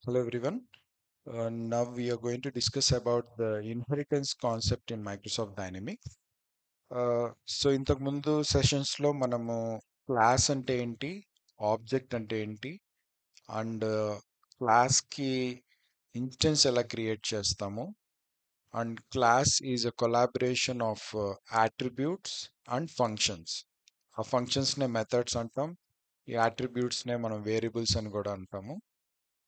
Hello everyone. Now we are going to discuss about the inheritance concept in Microsoft Dynamics. So ఇంతకు ముందు sessions లో మనము class అంటే ఏంటి, ఆబ్జెక్ట్ అంటే ఏంటి, అండ్ క్లాస్ కి ఇన్స్టెన్స్ ఎలా క్రియేట్ చేస్తాము, and class is a collaboration of attributes and functions. ఆ ఫంక్షన్స్ నే మెథడ్స్ అంటాం, ఈ అట్రిబ్యూట్స్ నే మనం వేరియబుల్స్ అని కూడా అంటాము.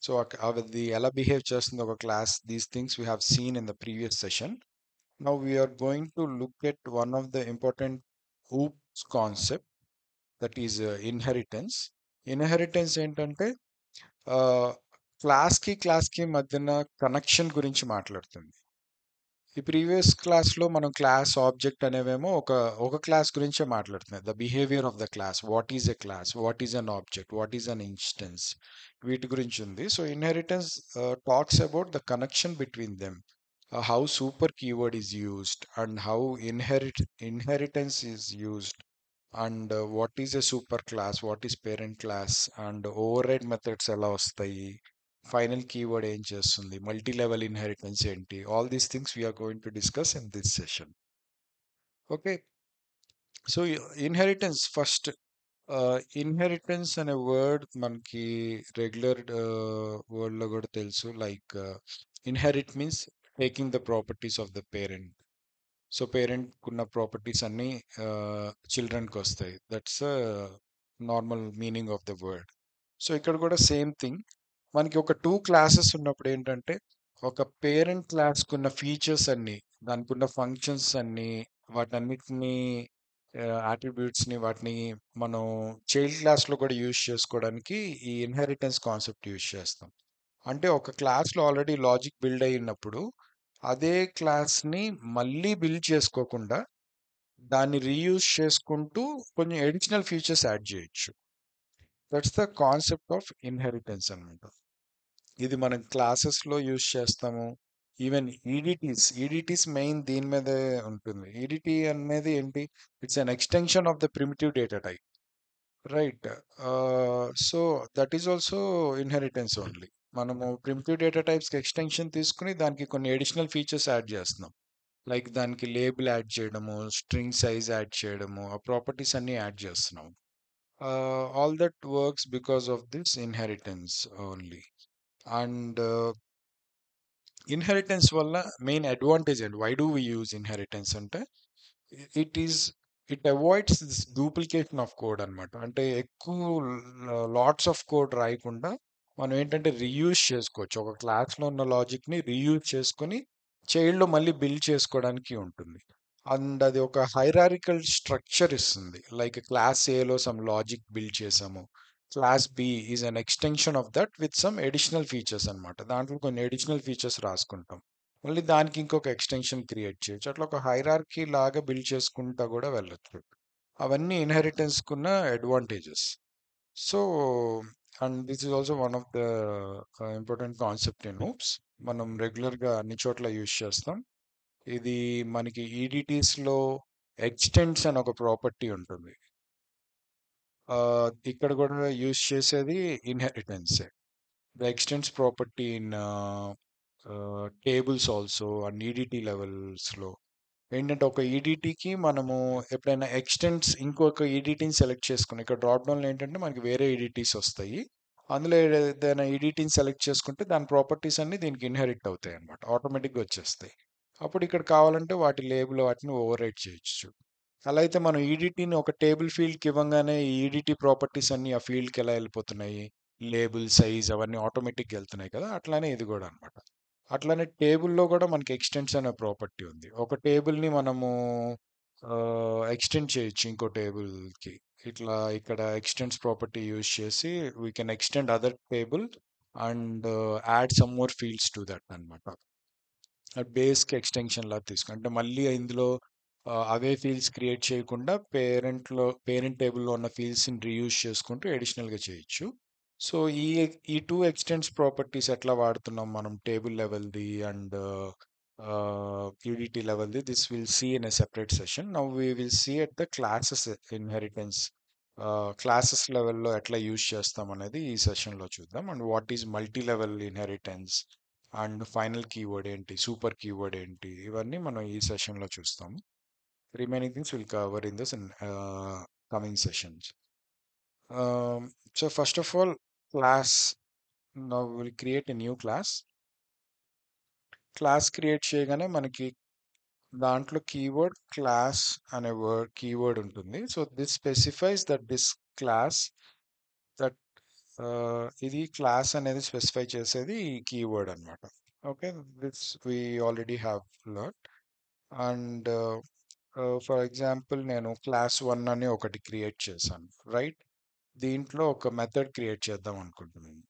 సో అది ఎలా బిహేవ్ చేస్తుంది ఒక class, these things we have seen in the previous session. Now we are going to look at one of the important OOPs concept, that is inheritance. Inheritance ఏంటంటే క్లాస్ కి మధ్యన కనెక్షన్ గురించి మాట్లాడుతుంది. ఈ ప్రీవియస్ క్లాస్ లో మనం క్లాస్, ఆబ్జెక్ట్ అనేవేమో ఒక ఒక క్లాస్ గురించే మాట్లాడుతున్నాయి. The behaviour of the class, what is a class, what is an object, what is an instance, వీటి గురించి ఉంది. So inheritance talks about the connection between them, how super keyword is used and how inheritance is used, and what is a super class, what is parent class, and override methods ఎలా వస్తాయి, final keyword ఏం చేస్తుంది, multi level inheritance ఏంటి, all these things we are going to discuss in this session. Okay, so inheritance first. Inheritance అనే word మనకి regular world లో కూడా తెలుసు. Like inherit means taking the properties of the parent. So parent కున్న properties అన్ని చిల్డ్రన్కి వస్తాయి. That's normal meaning of the word. So ఇక్కడ కూడా సేమ్ థింగ్. మనకి ఒక టూ క్లాసెస్ ఉన్నప్పుడు ఏంటంటే, ఒక పేరెంట్ క్లాస్ కున్న ఫీచర్స్ అన్ని, దానికి ఉన్న ఫంక్షన్స్ అన్ని, వాటన్నిటిని అట్రిబ్యూట్స్ ని, వాటిని మనం చైల్డ్ క్లాస్ లో కూడా యూజ్ చేసుకోవడానికి ఈ ఇన్హెరిటెన్స్ కాన్సెప్ట్ యూజ్ చేస్తాం. అంటే ఒక క్లాస్ లో ఆల్రెడీ లాజిక్ బిల్డ్ అయినప్పుడు అదే క్లాస్ ని మళ్ళీ బిల్డ్ చేసుకోకుండా దాన్ని రీయూజ్ చేసుకుంటూ కొన్ని అడిషనల్ ఫీచర్స్ యాడ్ చేయొచ్చు. That's the concept of inheritance అన్నమాట. ఇది మనం క్లాసెస్ లో యూజ్ చేస్తాము. ఈవెన్ ఈడిటీస్ మెయిన్ దీని మీదే ఉంటుంది. ఈడిటీ అనేది ఏంటి? It's an extension of the primitive data type, right? So that is also inheritance only. మనము ప్రిమిటివ్ డేటా టైప్స్ కి ఎక్స్టెన్షన్ తీసుకుని దానికి కొన్ని అడిషనల్ ఫీచర్స్ యాడ్ చేస్తున్నాం. లైక్ దానికి లేబుల్ యాడ్ చేయడము, స్ట్రింగ్ సైజ్ యాడ్ చేయడము, ఆ ప్రాపర్టీస్ అన్ని యాడ్ చేస్తున్నాం. All that works because of this inheritance only. And inheritance వల్ల main advantage and why do we use inheritance అంటే, it is it avoids this duplication of code అన్నమాట. అంటే ఎక్కువ lots of code రాయకుండా మనం ఏంటంటే రీయూజ్ చేసుకోవచ్చు. ఒక క్లాస్ లో ఉన్న లాజిక్ ని రీయూజ్ చేసుకొని చైల్డ్ లో మళ్ళీ బిల్డ్ చేసుకోవడానికి ఉంటుంది. అండ్ అది ఒక హైరారికల్ స్ట్రక్చర్ ఇస్తుంది. లైక్ క్లాస్ ఏలో సమ్ లాజిక్ బిల్డ్ చేసాము, class B is an extension of that with some additional features అన్నమాట. దాంట్లో కొన్ని ఎడిషనల్ ఫీచర్స్ రాసుకుంటాం, మళ్ళీ దానికి ఇంకొక ఎక్స్టెన్షన్ క్రియేట్ చేయొచ్చు. అట్లా ఒక హైరార్కీ లాగా బిల్డ్ చేసుకుంటా కూడా వెళ్ళొచ్చు. అవన్నీ ఇన్హెరిటెన్స్ కున్న advantages. So and this is also one of the important concept in hoops. మనం రెగ్యులర్ గా అన్ని చోట్ల యూజ్ చేస్తాం. ఇది మనకి ఈడిటీస్ లో ఎక్స్టెండ్స్ అని ఒక ప్రాపర్టీ ఉంటుంది. ఇక్కడ కూడా యూజ్ చేసేది inheritance. The extends property in tables also and EDT levels లో ఏంటంటే, ఒక ఈడిటీకి మనము ఎప్పుడైనా ఎక్స్టెండ్స్ ఇంకొక ఈడిటీని సెలెక్ట్ చేసుకుని, ఇక్కడ డ్రాప్ డౌన్ లో ఏంటంటే మనకి వేరే ఈడిటీస్ వస్తాయి. అందులో ఏదైనా ఈడిటీని సెలెక్ట్ చేసుకుంటే దాని ప్రాపర్టీస్ అన్ని దీనికి ఇన్హెరిట్ అవుతాయి అనమాట, ఆటోమేటిక్గా వచ్చేస్తాయి. అప్పుడు ఇక్కడ కావాలంటే వాటి లేబుల్ వాటిని ఓవర్ రైట్ చేయొచ్చు. అలా అయితే మనం ఈడిటీని ఒక టేబుల్ ఫీల్డ్కి ఇవ్వగానే ఈ ఈడిటీ ప్రాపర్టీస్ అన్ని ఆ ఫీల్డ్కి ఎలా వెళ్ళిపోతున్నాయి, లేబుల్, సైజ్ అవన్నీ ఆటోమేటిక్గా వెళ్తున్నాయి కదా, అట్లానే ఇది కూడా అనమాట. అట్లానే టేబుల్లో కూడా మనకి ఎక్స్టెండ్స్ అనే ప్రాపర్టీ ఉంది. ఒక టేబుల్ని మనము ఎక్స్టెండ్ చేయొచ్చు ఇంకో టేబుల్కి. ఇట్లా ఇక్కడ ఎక్స్టెండ్స్ ప్రాపర్టీ యూజ్ చేసి we can extend other table and add some more fields to that అనమాట. బేస్కి ఎక్స్టెన్షన్ లా తీసుకుంటే మళ్ళీ ఇందులో అవే ఫీల్డ్స్ క్రియేట్ చేయకుండా పేరెంట్ టేబుల్లో ఉన్న ఫీల్డ్స్ని రీయూజ్ చేసుకుంటూ అడిషనల్గా చేయొచ్చు. సో ఈ టూ ఎక్స్టెండ్స్ ప్రాపర్టీస్ ఎట్లా వాడుతున్నాం మనం టేబుల్ లెవెల్ది అండ్ యూడిటీ లెవెల్ది, this will see in a separate session. Now we will see at the classes inheritance classes లెవెల్‌లో ఎట్లా యూజ్ చేస్తామనేది ఈ సెషన్‌లో చూద్దాం. And what is multi level inheritance and final keyword ఏంటి? సూపర్ కీవర్డ్ ఏంటి? ఇవన్నీ మనం ఈ సెషన్‌లో చూస్తాము. Remaining things will cover in this coming sessions. So first of all, class. Now we'll create a new class. Class create చేయగానే మనకి దాంట్లో కీవర్డ్ క్లాస్ అనే వర్డ్ కీవర్డ్ ఉంటుంది. So this specifies that this class that ఇది class అనేది specify చేసేది ఈ keyword అనమాట. Okay, this we already have learn. And for example నేను క్లాస్ 1 అని ఒకటి క్రియేట్ చేశాను, రైట్? దీంట్లో ఒక మెథడ్ క్రియేట్ చేద్దాం అనుకుంటున్నాను.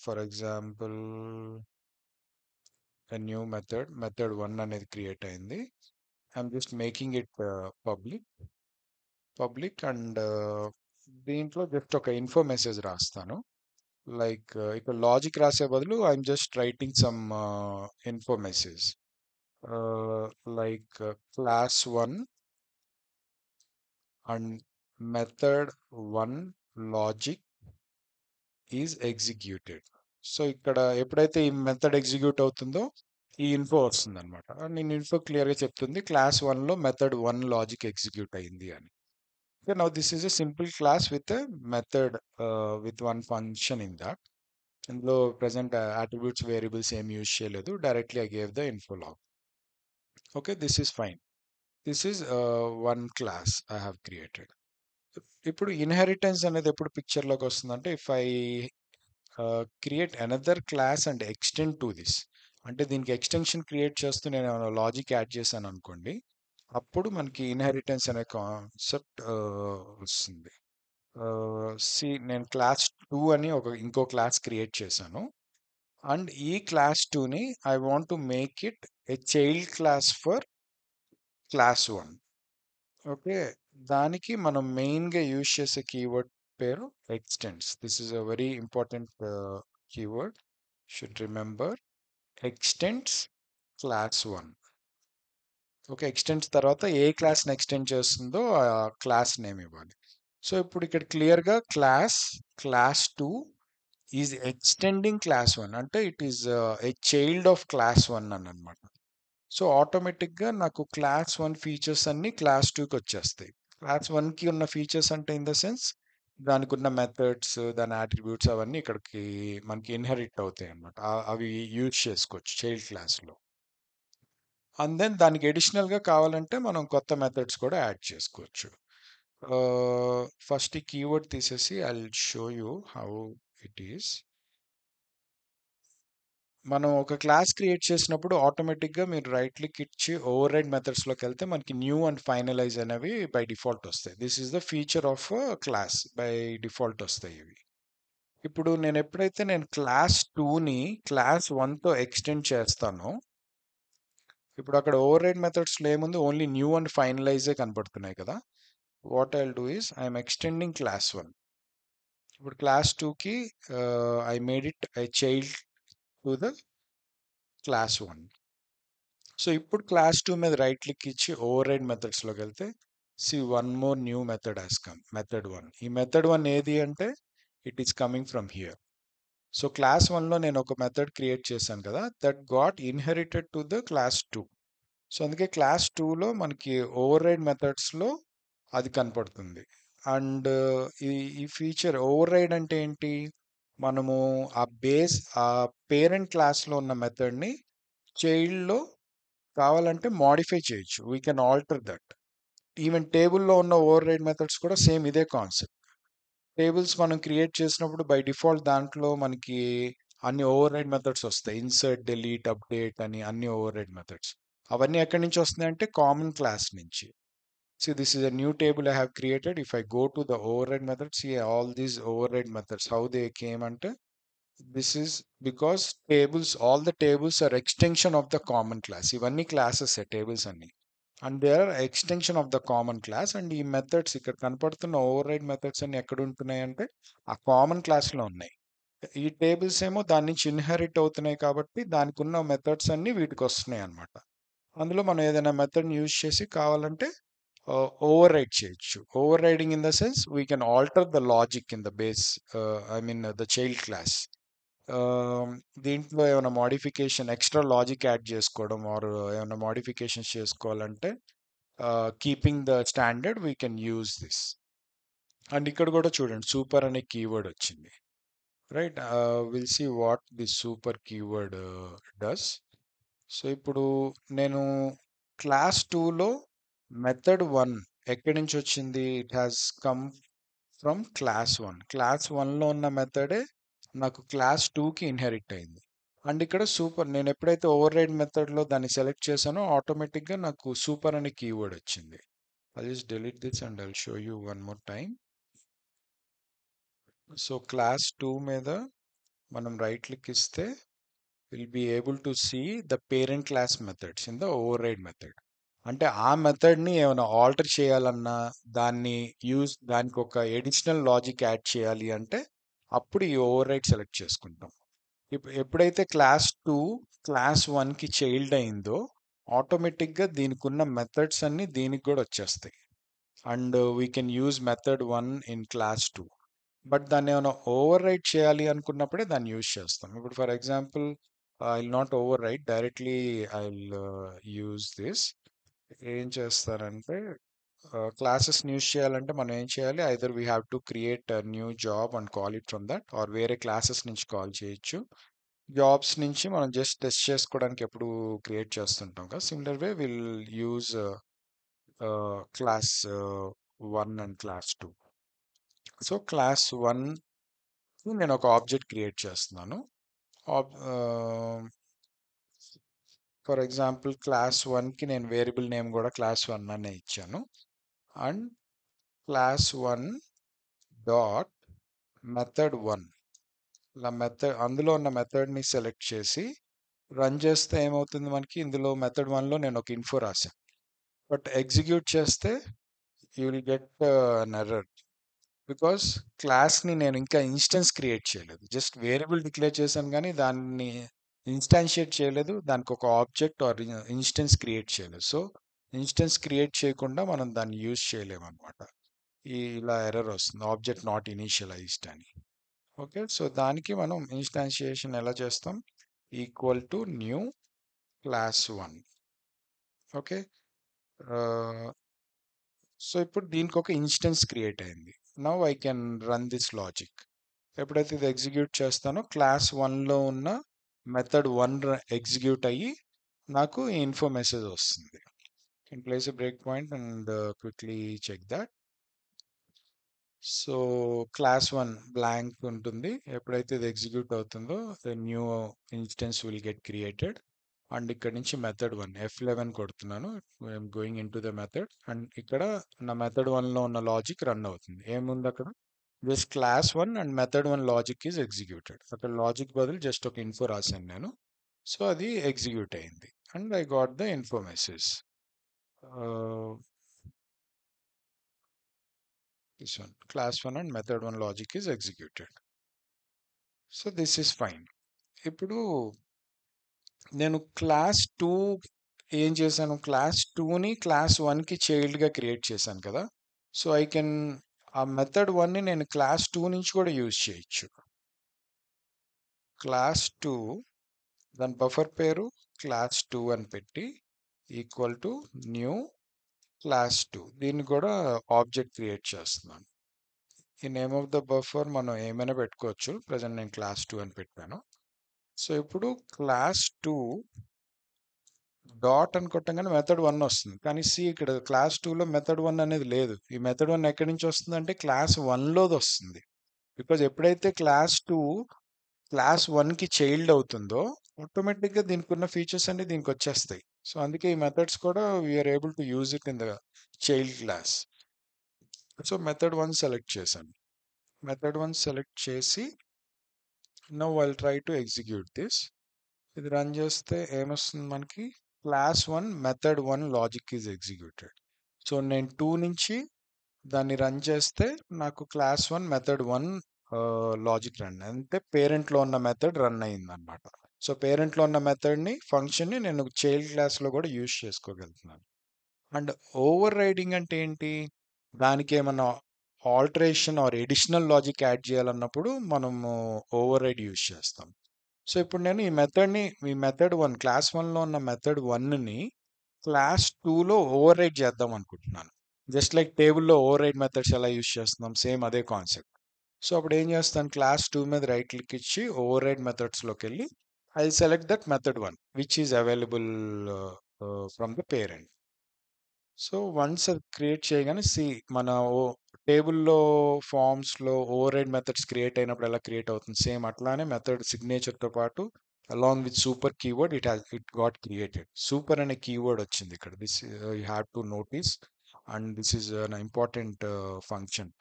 ఫర్ ఎగ్జాంపుల్ న్యూ మెథడ్ 1 అనేది క్రియేట్ అయింది. I'm just making it public and దీంట్లో జస్ట్ ఒక ఇన్ఫో మెసేజ్ రాస్తాను. లైక్ ఇక్కడ లాజిక్ రాసే బదులు I'm just writing some info message like class 1 and method 1 logic is executed. So ఇక్కడ ఎప్పుడైతే ఈ మెథడ్ ఎగ్జిక్యూట్ అవుతుందో ఈ ఇన్ఫో వస్తుంది అనమాట. నేను ఇన్ఫో క్లియర్గా చెప్తుంది క్లాస్ 1లో మెథడ్ 1 లాజిక్ ఎగ్జిక్యూట్ అయింది అని. Okay, now this is a simple class with a method with one function in that. ఇందులో present attributes variables ఏం యూజ్ చేయలేదు, directly I gave the info log. Okay, this is fine. This is one class I have created. ఇప్పుడు inheritance అనేది ఎప్పుడు పిక్చర్లోకి వస్తుందంటే if I create another class and extend to this, అంటే దీనికి extension create చేస్తూ నేను లాజిక్ యాడ్ చేశాను అనుకోండి, అప్పుడు మనకి ఇన్హెరిటెన్స్ అనే కాన్సెప్ట్ వస్తుంది. నేను క్లాస్ 2 అని ఇంకో క్లాస్ క్రియేట్ చేశాను. అండ్ ఈ క్లాస్ 2ని I want to make it a child class for class 1. Okay, దానికి మనం మెయిన్గా యూజ్ చేసే కీవర్డ్ పేరు extends. This is a very important keyword, should remember. Extends class 1. Okay, extends తర్వాత ఏ క్లాస్ని ఎక్స్టెండ్ చేస్తుందో ఆ క్లాస్ నేమ్ ఇవ్వాలి. సో ఇప్పుడు ఇక్కడ క్లియర్గా క్లాస్ 2 ఈజ్ ఎక్స్టెండింగ్ క్లాస్ 1, అంటే it is a child of class 1 అని అనమాట. సో ఆటోమేటిక్గా నాకు క్లాస్ 1 ఫీచర్స్ అన్ని క్లాస్ 2కి వచ్చేస్తాయి. క్లాస్ 1కి ఉన్న ఫీచర్స్ అంటే ఇన్ ద సెన్స్ దానికి ఉన్న మెథడ్స్, దాని యాట్రిబ్యూట్స్ అవన్నీ ఇక్కడికి మనకి ఇన్హెరిట్ అవుతాయి అనమాట. అవి యూజ్ చేసుకోవచ్చు చైల్డ్ క్లాస్లో. అండ్ దెన్ దానికి అడిషనల్గా కావాలంటే మనం కొత్త మెథడ్స్ కూడా యాడ్ చేసుకోవచ్చు. ఫస్ట్ ఈ కీవర్డ్ తీసేసి I will show you how it is. మనం ఒక క్లాస్ క్రియేట్ చేసినప్పుడు ఆటోమేటిక్గా మీరు రైట్ క్లిక్ ఇచ్చి ఓవర్ రైడ్ మెథడ్స్లోకి వెళ్తే మనకి న్యూ అండ్ ఫైనలైజ్ అనేవి బై డిఫాల్ట్ వస్తాయి. This is the feature of class, by default వస్తాయి ఇవి. ఇప్పుడు నేను క్లాస్ 2ని క్లాస్ 1తో ఎక్స్టెండ్ చేస్తానో, ఇప్పుడు అక్కడ ఓవర్ రైడ్ మెథడ్స్లో ఏముంది, ఓన్లీ న్యూ అండ్ ఫైనలైజే కనపడుతున్నాయి కదా. What I will do is I'm extending class 1. ఇప్పుడు క్లాస్ 2కి I made it I child to the class 1. So ఇప్పుడు క్లాస్ 2 మీద రైట్ క్లిక్ ఇచ్చి ఓవర్ రైడ్ మెథడ్స్లోకి వెళ్తే one more new method has come, method 1. ఈ మెథడ్ 1 ఏది అంటే it is coming from here. So class 1లో నేను ఒక మెథడ్ క్రియేట్ చేశాను కదా, that got inherited to the class 2. So అందుకే క్లాస్ 2లో మనకి ఓవర్ రైడ్ మెథడ్స్లో అది కనపడుతుంది. అండ్ ఈ ఫీచర్ ఓవర్ రైడ్ అంటే ఏంటి, మనము ఆ పేరెంట్ క్లాస్లో ఉన్న మెథడ్ని చైల్డ్లో కావాలంటే మాడిఫై చేయొచ్చు. We can alter that. Even టేబుల్లో ఉన్న ఓవర్ రైడ్ మెథడ్స్ కూడా సేమ్ ఇదే కాన్సెప్ట్. టేబుల్స్ మనం క్రియేట్ చేసినప్పుడు బై డిఫాల్ట్ దాంట్లో మనకి అన్ని ఓవర్ రైడ్ మెథడ్స్ వస్తాయి. ఇన్సర్ట్, డిలీట్, అప్డేట్ అని అన్ని ఓవర్ రైడ్ మెథడ్స్. అవన్నీ ఎక్కడి నుంచి వస్తున్నాయి అంటే కామన్ క్లాస్ నుంచి. See, this is a new table I have created. If I go to the override method, see all these override methods, how they came under. This is because all the tables are extension of the common class. ఇవన్నీ classes tables అన్ని. And they are extension of the common class. And ఈ methods ఇక్కడ కనపడుతున్న override methods అన్ని ఎక్కడ ఉంటున్నాయి అంటే ఆ కామన్ క్లాస్లో ఉన్నాయి. ఈ టేబుల్స్ ఏమో దాని నుంచి ఇన్హెరిట్ అవుతున్నాయి కాబట్టి దానికి ఉన్న మెథడ్స్ అన్ని వీటికి వస్తున్నాయి అన్నమాట. అందులో మనం ఏదైనా మెథడ్ యూజ్ చేసి కావాలంటే ఓవర్ రైడ్ చేయొచ్చు. Overriding in the sense we can alter the logic in the base, I mean the child class. దీంట్లో ఏమైనా మోడిఫికేషన్ ఎక్స్ట్రా లాజిక్ యాడ్ చేసుకోవడం ఆర్ ఏమైనా మోడిఫికేషన్స్ చేసుకోవాలంటే keeping the standard we can use this. And ఇక్కడ కూడా చూడండి super అనే keyword వచ్చింది, right. Will see what this super keyword does. So ఇప్పుడు నేను క్లాస్ 2లో మెథడ్ 1 ఎక్కడి నుంచి వచ్చింది? It has come from class 1. Class 1లో ఉన్న మెథడే నాకు క్లాస్ 2కి ఇన్హెరిట్ అయింది. అండ్ ఇక్కడ సూపర్, నేను ఎప్పుడైతే ఓవర్ రైడ్ మెథడ్లో దాన్ని సెలెక్ట్ చేశానో ఆటోమేటిక్గా నాకు సూపర్ అనే కీవర్డ్ వచ్చింది. I just delete this and I'll show you one more time. So class 2 మీద మనం రైట్ క్లిక్ ఇస్తే will be able to see the parent class methods in the override method మెథడ్. అంటే ఆ మెథడ్ని ఏమైనా ఆల్టర్ చేయాలన్నా, దానికి ఒక ఎడిషనల్ లాజిక్ యాడ్ చేయాలి అంటే అప్పుడు ఈ ఓవర్ రైడ్ సెలెక్ట్ చేసుకుంటాం. ఎప్పుడైతే క్లాస్ 2 క్లాస్ 1కి చైల్డ్ అయిందో ఆటోమేటిక్గా దీనికి ఉన్న మెథడ్స్ అన్ని దీనికి కూడా వచ్చేస్తాయి. And we can use method 1 in class 2. But దాన్ని ఏమైనా ఓవర్ రైట్ చేయాలి అనుకున్నప్పుడే దాన్ని యూజ్ చేస్తాం. ఇప్పుడు for example I will not overwrite directly, I will use this. ఏం చేస్తారంటే క్లాసెస్ యూజ్ చేయాలంటే మనం ఏం చేయాలి? Either we have to create new job and call it from that, or వేరే క్లాసెస్ నుంచి కాల్ చేయొచ్చు. జాబ్స్ నుంచి మనం జస్ట్ టెస్ట్ చేసుకోవడానికి ఎప్పుడు క్రియేట్ చేస్తుంటాం కదా, similar way will use class 1 and class 2. So class 1 నేను ఒక ఆబ్జెక్ట్ క్రియేట్ చేస్తున్నాను. ఫర్ ఎగ్జాంపుల్ క్లాస్ 1కి నేను వేరియబుల్ నేమ్ కూడా క్లాస్ 1 అనే ఇచ్చాను. అండ్ క్లాస్ 1 డాట్ మెథడ్ 1, ఇలా అందులో ఉన్న మెథడ్ని సెలెక్ట్ చేసి రన్ చేస్తే ఏమవుతుంది మనకి? ఇందులో మెథడ్ 1లో నేను ఒక ఇన్ఫో రాశాను, బట్ ఎగ్జిక్యూట్ చేస్తే you will get an error. Because క్లాస్ని నేను ఇంకా ఇన్స్టెన్స్ క్రియేట్ చేయలేదు, జస్ట్ వేరియబుల్ డిక్లేర్ చేశాను కానీ దాన్ని ఇన్స్టాన్షియేట్ చేయలేదు, దానికి ఒక ఆబ్జెక్ట్ ఆర్ ఇన్స్టెన్స్ క్రియేట్ చేయలేదు. సో ఇన్స్టెన్స్ క్రియేట్ చేయకుండా మనం దాన్ని యూజ్ చేయలేము అనమాట. ఇలా ఎర్రర్ వస్తుంది, ఆబ్జెక్ట్ నాట్ ఇనిషియలైజ్డ్ అని. ఓకే, సో దానికి మనం ఇన్స్టాన్షియేషన్ ఎలా చేస్తాం? Equal to new class 1. Okay, so ఇప్పుడు దీనికి ఒక ఇన్స్టెన్స్ క్రియేట్ అయింది. Now I can run this logic. ఎప్పుడైతే ఇది ఎగ్జిక్యూట్ చేస్తానో క్లాస్ 1లో ఉన్న మెథడ్ 1 ఎగ్జిక్యూట్ అయ్యి నాకు ఇన్ఫో మెసేజ్ వస్తుంది. Can place a break point and quickly check that. So class 1 blank ఉంటుంది. ఎప్పుడైతే ఇది ఎగ్జిక్యూట్ అవుతుందో new instance will get created. And ఇక్కడ నుంచి మెథడ్ 1 F11 కొడుతున్నాను, I'm going in to the method. And ఇక్కడ నా మెథడ్ 1లో ఉన్న లాజిక్ రన్ అవుతుంది. ఏముంది అక్కడ? Just class 1 and method 1 logic is executed. అక్కడ లాజిక్ బదులు జస్ట్ ఒక ఇన్ఫో రాశాను నేను. సో అది ఎగ్జిక్యూట్ అయింది and I got the info message. This one, class 1 and method 1 logic is executed. So this is fine. ఇప్పుడు నేను క్లాస్ 2 ఏం చేశాను? క్లాస్ 2ని క్లాస్ 1కి చైల్డ్గా క్రియేట్ చేశాను కదా. సో ఐ కెన్ ఆ మెథడ్ 1ని నేను క్లాస్ 2 నుంచి కూడా యూజ్ చేయొచ్చు. క్లాస్ 2 దాని బఫర్ పేరు క్లాస్ 2 అని పెట్టి ఈక్వల్ టు న్యూ క్లాస్ 2, దీన్ని కూడా ఆబ్జెక్ట్ క్రియేట్ చేస్తున్నాను. ఈ నేమ్ ఆఫ్ ద బఫర్ మనం ఏమైనా పెట్టుకోవచ్చు, ప్రజెంట్ నేను క్లాస్ 2 అని పెట్టాను. సో ఇప్పుడు క్లాస్ 2 డాట్ అని కొట్టంగానే మెథడ్ 1 వస్తుంది. కానీ సి ఇక్కడ క్లాస్ 2లో మెథడ్ 1 అనేది లేదు. ఈ మెథడ్ 1 ఎక్కడి నుంచి వస్తుంది అంటే క్లాస్ 1లోది వస్తుంది. బికాజ్ ఎప్పుడైతే క్లాస్ 2 క్లాస్ 1కి చైల్డ్ అవుతుందో ఆటోమేటిక్గా దీనికి ఉన్న ఫీచర్స్ అన్ని దీనికి వచ్చేస్తాయి. సో అందుకే ఈ మెథడ్స్ కూడా we are able to use it in the child class. So method 1 select చేశాను. మెథడ్ 1 సెలెక్ట్ చేసి now I'll try to execute this. ఇది రన్ చేస్తే ఏమొస్తుంది మనకి? Class 1 method 1 logic is executed. So నేను 2 నుంచి దాన్ని రన్ చేస్తే నాకు క్లాస్ 1 మెథడ్ 1 లాజిక్ రన్, అంటే పేరెంట్లో ఉన్న మెథడ్ రన్ అయింది అనమాట. సో పేరెంట్లో ఉన్న మెథడ్ని ఫంక్షన్ని నేను చైల్డ్ క్లాస్లో కూడా యూజ్ చేసుకోగలుగుతున్నాను. అండ్ ఓవర్ రైడింగ్ అంటే ఏంటి? దానికి ఏమన్నా alteration or additional logic add చేయాలన్నప్పుడు మనము ఓవర్ రైడ్ యూజ్ చేస్తాం. సో ఇప్పుడు నేను ఈ మెథడ్ వన్ క్లాస్ వన్లో ఉన్న మెథడ్ వన్ని క్లాస్ టూలో ఓవర్ రైడ్ చేద్దాం అనుకుంటున్నాను. జస్ట్ లైక్ టేబుల్లో ఓవర్ రైడ్ మెథడ్స్ ఎలా యూజ్ చేస్తున్నాం, సేమ్ అదే కాన్సెప్ట్. సో అప్పుడు ఏం చేస్తాను, క్లాస్ టూ మీద రైట్ క్లిక్ ఇచ్చి ఓవర్ రైడ్ మెథడ్స్లోకి వెళ్ళి I select that method one which is available from the parent. So once అది క్రియేట్ చేయగానే మన టేబుల్లో ఫామ్స్లో ఓవర్ రైడ్ మెథడ్స్ క్రియేట్ అయినప్పుడు ఎలా క్రియేట్ అవుతుంది, సేమ్ అట్లానే మెథడ్ సిగ్నేచర్తో పాటు along with super keyword it got created. Super అనే కీవర్డ్ వచ్చింది ఇక్కడ. This you have to notice, and this is an important function.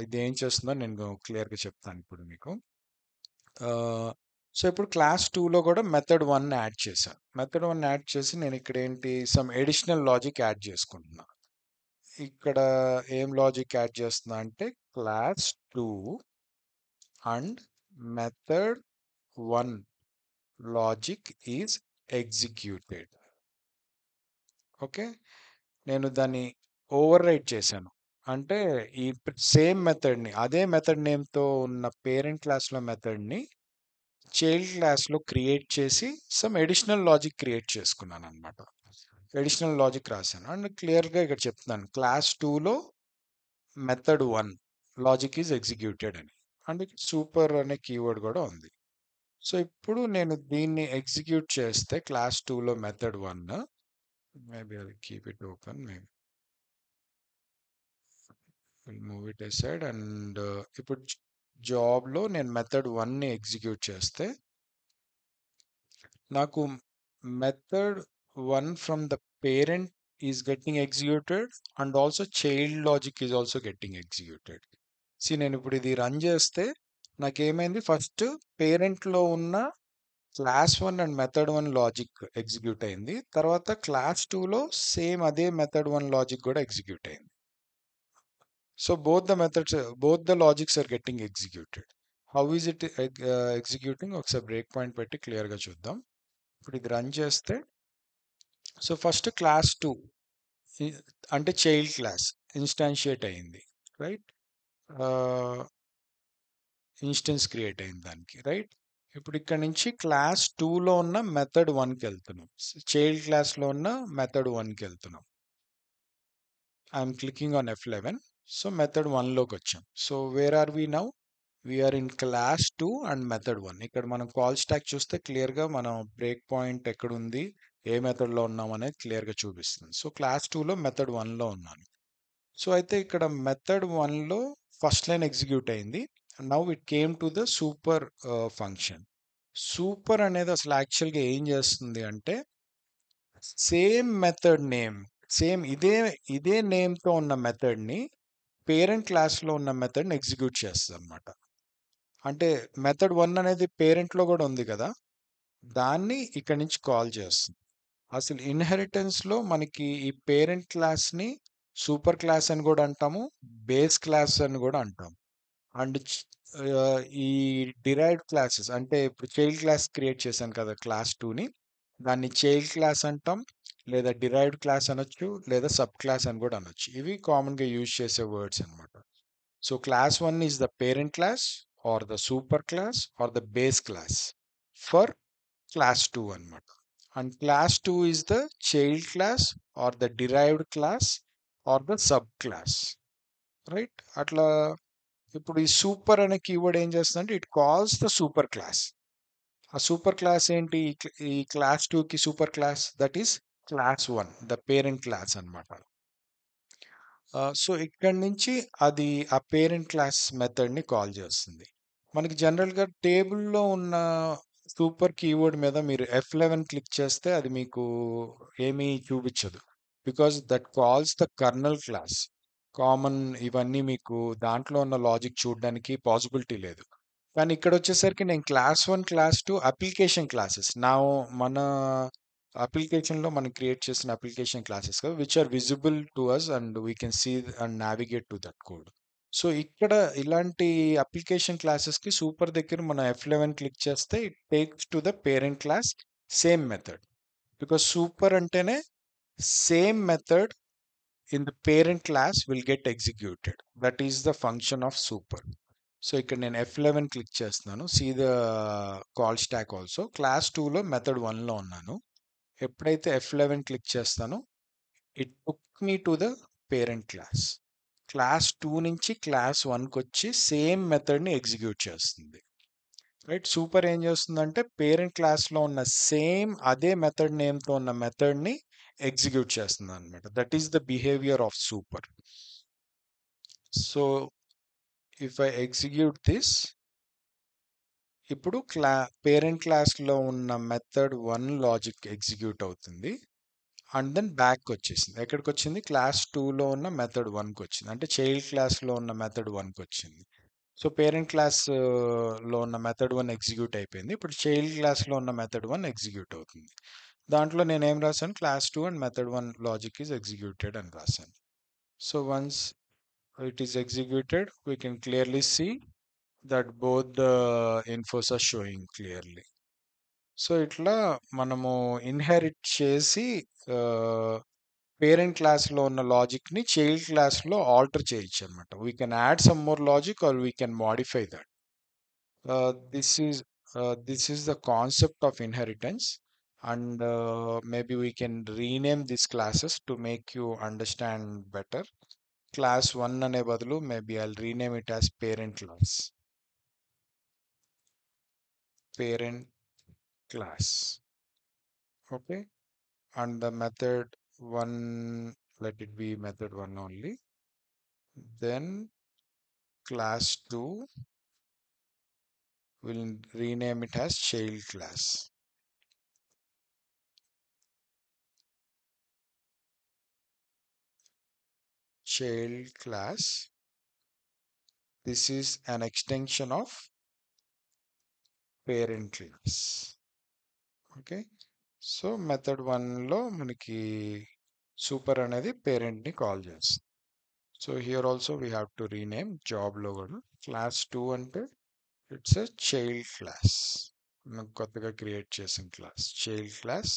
ఇది ఏం చేస్తుందో నేను క్లియర్గా చెప్తాను ఇప్పుడు మీకు. సో ఇప్పుడు క్లాస్ టూలో కూడా మెథడ్ వన్ యాడ్ చేశాను. మెథడ్ వన్ యాడ్ చేసి నేను ఇక్కడ ఏంటి సమ్ ఎడిషనల్ లాజిక్ యాడ్ చేసుకుంటున్నా. ఇక్కడ ఏం లాజిక్ యాడ్ చేస్తున్నా అంటే class two and method one logic is executed. Okay, నేను దాన్ని ఓవర్ రైట్ చేశాను. అంటే ఈ సేమ్ మెథడ్ని అదే మెథడ్ నేమ్తో ఉన్న పేరెంట్ క్లాస్లో మెథడ్ని చైల్డ్ క్లాస్లో క్రియేట్ చేసి సమ్ ఎడిషనల్ లాజిక్ క్రియేట్ చేసుకున్నాను అనమాట. ఎడిషనల్ లాజిక్ రాశాను అండ్ క్లియర్గా ఇక్కడ చెప్తున్నాను క్లాస్ టూలో method one logic is executed అని. అండ్ సూపర్ అనే కీవర్డ్ కూడా ఉంది. సో ఇప్పుడు నేను దీన్ని ఎగ్జిక్యూట్ చేస్తే క్లాస్ టూలో method one, maybe I keep it open, maybe move it aside. And ఇప్పుడు జాబ్లో నేను మెథడ్ వన్ని ఎగ్జిక్యూట్ చేస్తే నాకు method one from the parent is getting executed and also child logic is also getting executed. నేను ఇప్పుడు ఇది రన్ చేస్తే నాకేమైంది, ఫస్ట్ పేరెంట్లో ఉన్న class one and method one logic execute అయింది, తర్వాత క్లాస్ టూలో సేమ్ అదే మెథడ్ వన్ లాజిక్ కూడా ఎగ్జిక్యూట్ అయింది. So both the logics are getting executed. How is it executing? ఒకసారి బ్రేక్ పాయింట్ పెట్టి క్లియర్గా చూద్దాం. ఇప్పుడు ఇది రన్ చేస్తే సో ఫస్ట్ క్లాస్ టూ అంటే చైల్డ్ క్లాస్ ఇన్స్టాన్షియేట్ అయింది, రైట్? ఇన్స్టెన్స్ క్రియేట్ అయింది దానికి, రైట్? ఇప్పుడు ఇక్కడ నుంచి క్లాస్ టూలో ఉన్న మెథడ్ వన్కి వెళ్తున్నాం, చైల్డ్ క్లాస్లో ఉన్న మెథడ్ వన్కి వెళ్తున్నాం. I'm clicking on F11. So method వన్లోకి వచ్చాం. So where are we now? We're in class two and method one. ఇక్కడ మనం కాల్ స్టాక్ చూస్తే క్లియర్గా మనం బ్రేక్ పాయింట్ ఎక్కడుంది, ఏ మెథడ్లో ఉన్నాం అనేది క్లియర్గా చూపిస్తుంది. సో క్లాస్ టూలో మెథడ్ వన్లో ఉన్నాను. సో అయితే ఇక్కడ మెథడ్ వన్లో ఫస్ట్ లైన్ ఎగ్జిక్యూట్ అయింది. Now it came to the super function. Super అనేది అసలు యాక్చువల్గా ఏం చేస్తుంది అంటే సేమ్ మెథడ్ నేమ్, సేమ్ ఇదే నేమ్తో ఉన్న మెథడ్ని పేరెంట్ క్లాస్లో ఉన్న మెథడ్ని ఎగ్జిక్యూట్ చేస్తుంది అనమాట. అంటే మెథడ్ వన్ అనేది పేరెంట్లో కూడా ఉంది కదా, దాన్ని ఇక్కడ నుంచి కాల్ చేస్తుంది. అసలు ఇన్హెరిటెన్స్లో మనకి ఈ పేరెంట్ క్లాస్ని సూపర్ క్లాస్ అని కూడా అంటాము, బేస్ క్లాస్ అని కూడా అంటాం. అండ్ ఈ డిరైవ్డ్ క్లాసెస్ అంటే ఇప్పుడు చైల్డ్ క్లాస్ క్రియేట్ చేశాను కదా క్లాస్ టూని, దాన్ని చైల్డ్ క్లాస్ అంటాం, లేదా డిరైవ్డ్ క్లాస్ అనొచ్చు, లేదా సబ్ క్లాస్ అని కూడా అనొచ్చు. ఇవి కామన్గా యూజ్ చేసే వర్డ్స్ అనమాట. So class one is the parent class or the super class or the base class for class two అనమాట. And class two is the child class or the derived class or the sub class, right? అట్లా ఇప్పుడు ఈ super అనే keyword ఏం చేస్తుందంటే it calls the super class. ఆ super class ఏంటి? ఈ క్లాస్ టూకి super class that is class one, the parent class అనమాట. సో ఇక్కడ నుంచి అది ఆ పేరెంట్ క్లాస్ మెథడ్ని కాల్ చేస్తుంది. మనకి జనరల్గా టేబుల్లో ఉన్న సూపర్ కీవర్డ్ మీద మీరు F11 క్లిక్ చేస్తే అది మీకు ఏమీ చూపించదు, because that calls the colonel class. Common ఇవన్నీ మీకు దాంట్లో ఉన్న లాజిక్ చూడడానికి పాసిబిలిటీ లేదు. కానీ ఇక్కడ వచ్చేసరికి నేను class one class two application classes మన అప్లికేషన్లో మనం క్రియేట్ చేసిన application classes which are visible to us and we can see and navigate to that code. So ఇక్కడ ఇలాంటి అప్లికేషన్ క్లాసెస్కి సూపర్ దగ్గర మనం F11 క్లిక్ చేస్తే it takes to the parent class same method, because super అంటేనే same method in the parent class will get executed. That is the function of super. So ఇక్కడ నేను F11 click చేస్తున్నాను. See the call stack also. Class 2లో method 1లో ఉన్నాను. ఎప్పుడైతే F11 click చేస్తానో it took me to the parent class. Class 2 నుంచి class 1కి వచ్చి సేమ్ మెథడ్ని ఎగ్జిక్యూట్ చేస్తుంది. రైట్, సూపర్ ఏం చేస్తుందంటే పేరెంట్ క్లాస్లో ఉన్న సేమ్ అదే మెథడ్ నేమ్తో ఉన్న మెథడ్ని ఎగ్జిక్యూట్ చేస్తుంది అనమాట. That is the behaviour of super. So if I execute this, ఇప్పుడు పేరెంట్ క్లాస్లో ఉన్న మెథడ్ 1 లాజిక్ ఎగ్జిక్యూట్ అవుతుంది అండ్ దెన్ బ్యాక్ వచ్చేసింది. ఎక్కడికి వచ్చింది? క్లాస్ 2లో ఉన్న మెథడ్ 1కి వచ్చింది. అంటే చైల్డ్ క్లాస్లో ఉన్న మెథడ్ 1కి వచ్చింది. సో పేరెంట్ క్లాస్లో ఉన్న మెథడ్ 1 ఎగ్జిక్యూట్ అయిపోయింది. ఇప్పుడు చైల్డ్ క్లాస్లో ఉన్న మెథడ్ 1 ఎగ్జిక్యూట్ అవుతుంది. దాంట్లో నేను ఏం రాశాను? Class 2 and method 1 logic is executed అని రాశాను. So once it is executed, we can clearly see that both the infos are showing clearly. So ఇట్లా మనము ఇన్హెరిట్ చేసి పేరెంట్ క్లాస్లో ఉన్న లాజిక్ని చైల్డ్ క్లాస్లో ఆల్టర్ చేయొచ్చు అనమాట. We can add some more logic or we can modify that. This is the concept of inheritance, and maybe we can rename these classes to make you understand better. Class 1 అనే బదులు maybe I rename it as parent class. Parent class, okay. And the method 1, let it be method 1 only. Then class 2 will rename it as child class. Child class, this is an extension of parent class. Okay, so method 1లో మనకి super అనేది పేరెంట్ని call చేస్తుంది. So here also we have to rename జాబ్లో కూడా. Class 2 అంటే it's a child class, మనం కొత్తగా క్రియేట్ చేసిన class child class.